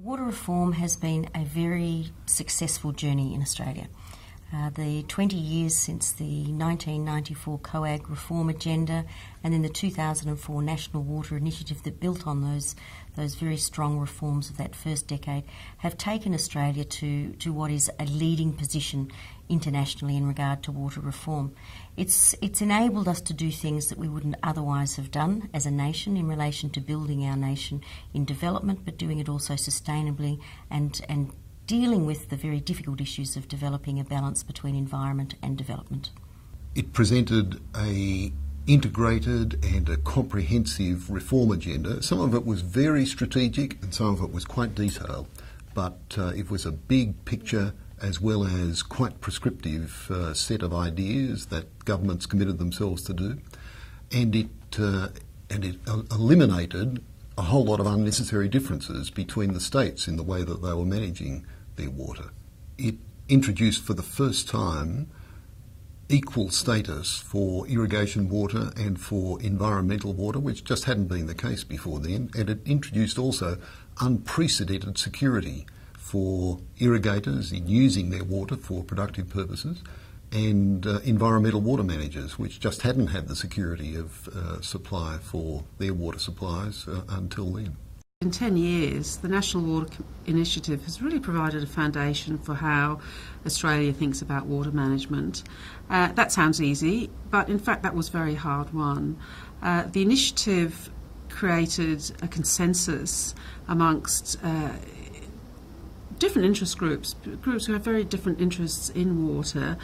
Water reform has been a very successful journey in Australia. The 20 years since the 1994 COAG reform agenda and then the 2004 National Water Initiative that built on those very strong reforms of that first decade have taken Australia to what is a leading position internationally in regard to water reform. It's enabled us to do things that we wouldn't otherwise have done as a nation in relation to building our nation in development, but doing it also sustainably and dealing with the very difficult issues of developing a balance between environment and development. It presented a integrated and a comprehensive reform agenda. Some of it was very strategic and some of it was quite detailed, but it was a big picture as well as quite prescriptive set of ideas that governments committed themselves to do, and it eliminated a whole lot of unnecessary differences between the states in the way that they were managing their water. It introduced for the first time equal status for irrigation water and for environmental water, which just hadn't been the case before then, and it introduced also unprecedented security for irrigators in using their water for productive purposes and environmental water managers, which just hadn't had the security of supply for their water supplies until then. In 10 years, the National Water Initiative has really provided a foundation for how Australia thinks about water management. That sounds easy, but in fact that was very hard won. The initiative created a consensus amongst different interest groups who have very different interests in water,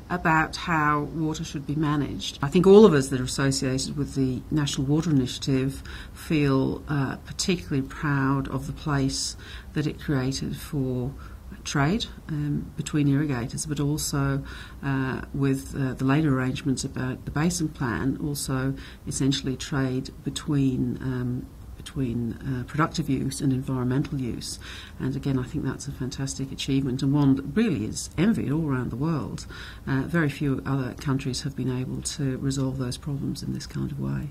about how water should be managed. I think all of us that are associated with the National Water Initiative feel particularly proud of the place that it created for trade between irrigators, but also with the later arrangements about the Basin Plan, also essentially trade between productive use and environmental use. And again, I think that's a fantastic achievement and one that really is envied all around the world. Very few other countries have been able to resolve those problems in this kind of way.